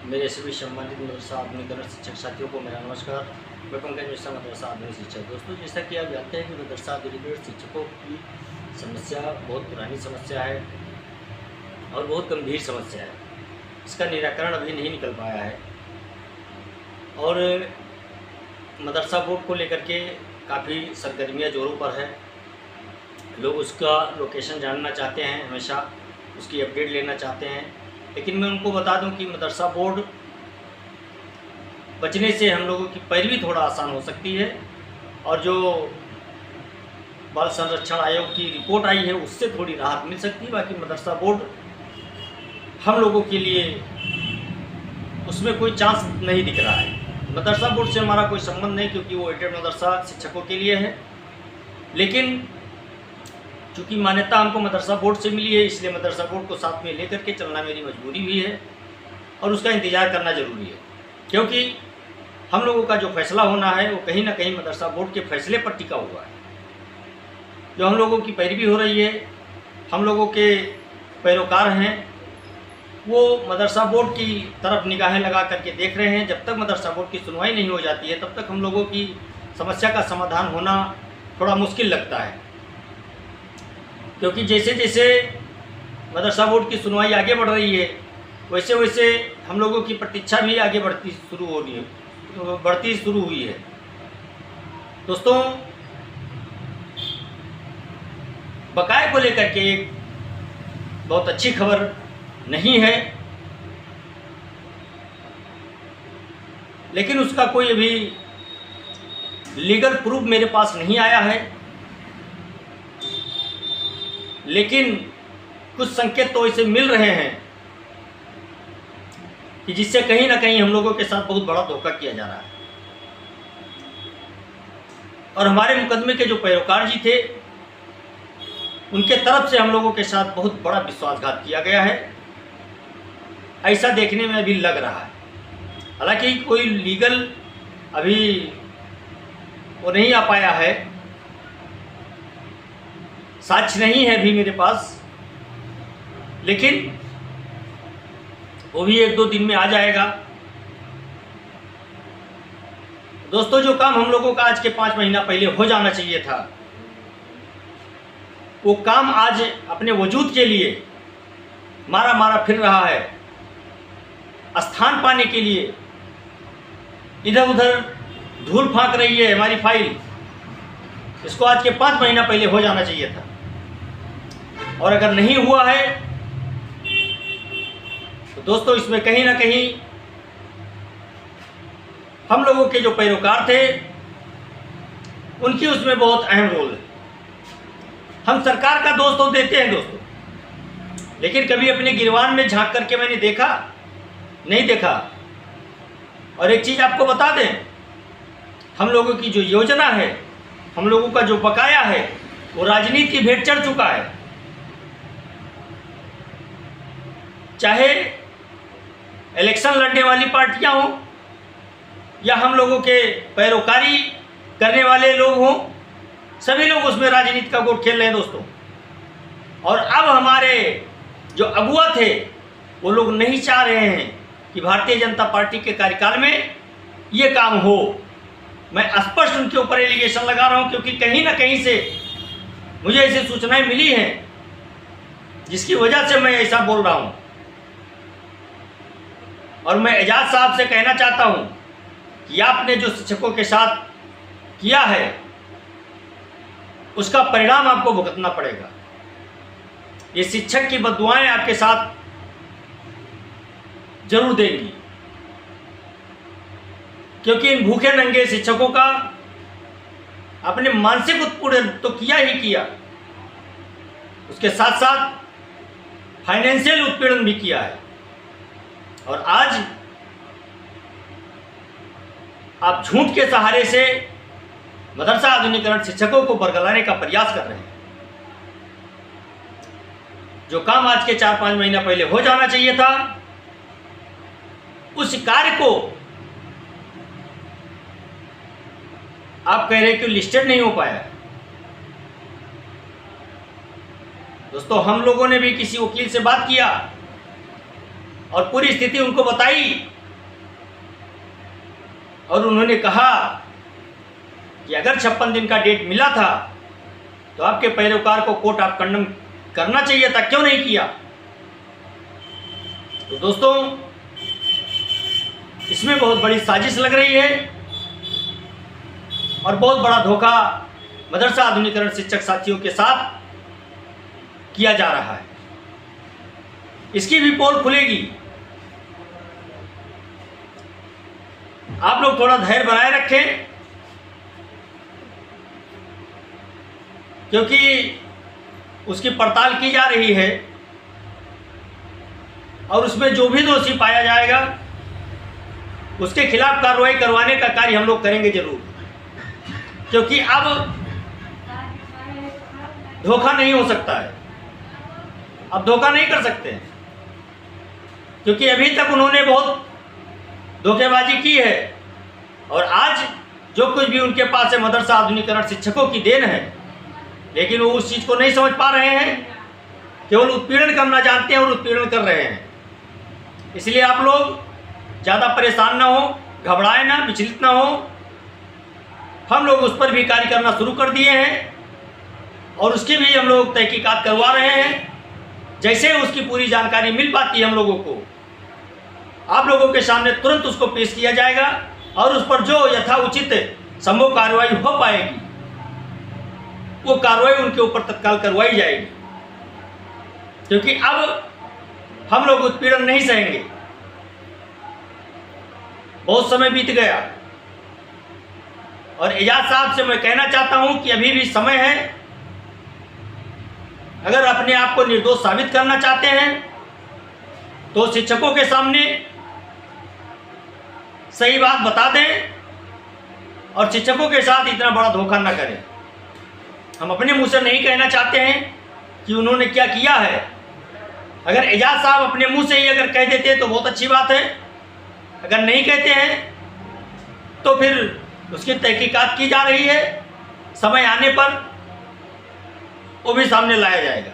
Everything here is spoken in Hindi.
मेरे सभी सम्मानित मदरसा आधुनिकरण शिक्षक साथियों को मेरा नमस्कार। मैं पंकज मिश्रा, मदरसा आधुनिक शिक्षक। दोस्तों, जैसा कि आप जानते हैं कि मदरसा आधुनिकरण शिक्षकों की समस्या बहुत पुरानी समस्या है और बहुत गंभीर समस्या है। इसका निराकरण अभी नहीं निकल पाया है और मदरसा बोर्ड को लेकर के काफ़ी सरगर्मियाँ जोरों पर है। लोग उसका लोकेशन जानना चाहते हैं, हमेशा उसकी अपडेट लेना चाहते हैं। लेकिन मैं उनको बता दूं कि मदरसा बोर्ड बचने से हम लोगों की पैरवी थोड़ा आसान हो सकती है और जो बाल संरक्षण आयोग की रिपोर्ट आई है उससे थोड़ी राहत मिल सकती है। बाकी मदरसा बोर्ड हम लोगों के लिए उसमें कोई चांस नहीं दिख रहा है। मदरसा बोर्ड से हमारा कोई संबंध नहीं, क्योंकि वो एडेड मदरसा शिक्षकों के लिए है। लेकिन चूँकि मान्यता हमको मदरसा बोर्ड से मिली है, इसलिए मदरसा बोर्ड को साथ में लेकर के चलना मेरी मजबूरी भी है और उसका इंतज़ार करना ज़रूरी है, क्योंकि हम लोगों का जो फैसला होना है वो कहीं ना कहीं मदरसा बोर्ड के फैसले पर टिका हुआ है। जो हम लोगों की पैरवी हो रही है, हम लोगों के पैरोकार हैं, वो मदरसा बोर्ड की तरफ निगाहें लगा करके देख रहे हैं। जब तक मदरसा बोर्ड की सुनवाई नहीं हो जाती है तब तक हम लोगों की समस्या का समाधान होना थोड़ा मुश्किल लगता है, क्योंकि जैसे जैसे मदरसा बोर्ड की सुनवाई आगे बढ़ रही है वैसे वैसे हम लोगों की प्रतीक्षा भी आगे बढ़ती शुरू हुई है। दोस्तों, बकाये को लेकर के एक बहुत अच्छी खबर नहीं है, लेकिन उसका कोई अभी लीगल प्रूफ मेरे पास नहीं आया है। लेकिन कुछ संकेत तो ऐसे मिल रहे हैं कि जिससे कहीं ना कहीं हम लोगों के साथ बहुत बड़ा धोखा किया जा रहा है और हमारे मुकदमे के जो पैरोकार जी थे उनके तरफ से हम लोगों के साथ बहुत बड़ा विश्वासघात किया गया है, ऐसा देखने में अभी लग रहा है। हालांकि कोई लीगल अभी वो नहीं आ पाया है, साक्ष्य नहीं है अभी मेरे पास, लेकिन वो भी 1-2 दिन में आ जाएगा। दोस्तों, जो काम हम लोगों का आज के 5 महीना पहले हो जाना चाहिए था, वो काम आज अपने वजूद के लिए मारा मारा फिर रहा है। स्थान पाने के लिए इधर उधर धूल फांक रही है हमारी फाइल। इसको आज के 5 महीना पहले हो जाना चाहिए था और अगर नहीं हुआ है तो दोस्तों, इसमें कहीं ना कहीं हम लोगों के जो पैरोकार थे उनकी उसमें बहुत अहम रोल है। हम सरकार का दोष तो देते हैं दोस्तों, लेकिन कभी अपने गिरवान में झांक करके मैंने देखा नहीं देखा। और एक चीज़ आपको बता दें, हम लोगों की जो योजना है, हम लोगों का जो बकाया है, वो राजनीति की भेंट चढ़ चुका है। चाहे इलेक्शन लड़ने वाली पार्टियां हों या हम लोगों के पैरोकारी करने वाले लोग हों, सभी लोग उसमें राजनीति का गोट खेल रहे हैं दोस्तों। और अब हमारे जो अगुआ थे वो लोग नहीं चाह रहे हैं कि भारतीय जनता पार्टी के कार्यकाल में ये काम हो। मैं स्पष्ट उनके ऊपर एलिगेशन लगा रहा हूं, क्योंकि कहीं ना कहीं से मुझे ऐसी सूचनाएं मिली हैं जिसकी वजह से मैं ऐसा बोल रहा हूं। और मैं एजाज साहब से कहना चाहता हूं कि आपने जो शिक्षकों के साथ किया है उसका परिणाम आपको भुगतना पड़ेगा। ये शिक्षक की बद्दुआएं आपके साथ जरूर देंगी, क्योंकि इन भूखे नंगे शिक्षकों का आपने मानसिक उत्पीड़न तो किया ही किया, उसके साथ साथ फाइनेंशियल उत्पीड़न भी किया है। और आज आप झूठ के सहारे से मदरसा आधुनिकरण शिक्षकों को बरगलाने का प्रयास कर रहे हैं। जो काम आज के 4-5 महीना पहले हो जाना चाहिए था, उस कार्य को आप कह रहे हैं कि लिस्टेड नहीं हो पाया। दोस्तों, हम लोगों ने भी किसी वकील से बात किया और पूरी स्थिति उनको बताई और उन्होंने कहा कि अगर 56 दिन का डेट मिला था तो आपके पैरोकार को कोर्ट ऑफ कंडम करना चाहिए था, क्यों नहीं किया? तो दोस्तों, इसमें बहुत बड़ी साजिश लग रही है और बहुत बड़ा धोखा मदरसा आधुनिकीकरण शिक्षक साथियों के साथ किया जा रहा है। इसकी भी पोल खुलेगी। आप लोग थोड़ा धैर्य बनाए रखें, क्योंकि उसकी पड़ताल की जा रही है और उसमें जो भी दोषी पाया जाएगा उसके खिलाफ कार्रवाई करवाने का कार्य हम लोग करेंगे जरूर, क्योंकि अब धोखा नहीं हो सकता है। अब धोखा नहीं कर सकते हैं, क्योंकि अभी तक उन्होंने बहुत धोखेबाजी की है और आज जो कुछ भी उनके पास है मदरसा आधुनिकीकरण शिक्षकों की देन है, लेकिन वो उस चीज़ को नहीं समझ पा रहे हैं, केवल उत्पीड़न करना जानते हैं और उत्पीड़न कर रहे हैं। इसलिए आप लोग ज़्यादा परेशान ना हो, घबराए ना, विचलित ना हो। हम लोग उस पर भी कार्य करना शुरू कर दिए हैं और उसकी भी हम लोग तहकीकात करवा रहे हैं। जैसे उसकी पूरी जानकारी मिल पाती है हम लोगों को, आप लोगों के सामने तुरंत उसको पेश किया जाएगा और उस पर जो यथाउचित संभव कार्रवाई हो पाएगी वो कार्रवाई उनके ऊपर तत्काल करवाई जाएगी, क्योंकि अब हम लोग उत्पीड़न नहीं सहेंगे। बहुत समय बीत गया और एजाज साहब से मैं कहना चाहता हूं कि अभी भी समय है। अगर अपने आप को निर्दोष साबित करना चाहते हैं तो शिक्षकों के सामने सही बात बता दें और शिक्षकों के साथ इतना बड़ा धोखा न करें। हम अपने मुंह से नहीं कहना चाहते हैं कि उन्होंने क्या किया है। अगर एजाज साहब अपने मुंह से ही अगर कह देते तो बहुत अच्छी बात है, अगर नहीं कहते हैं तो फिर उसकी तहकीकात की जा रही है, समय आने पर वो भी सामने लाया जाएगा।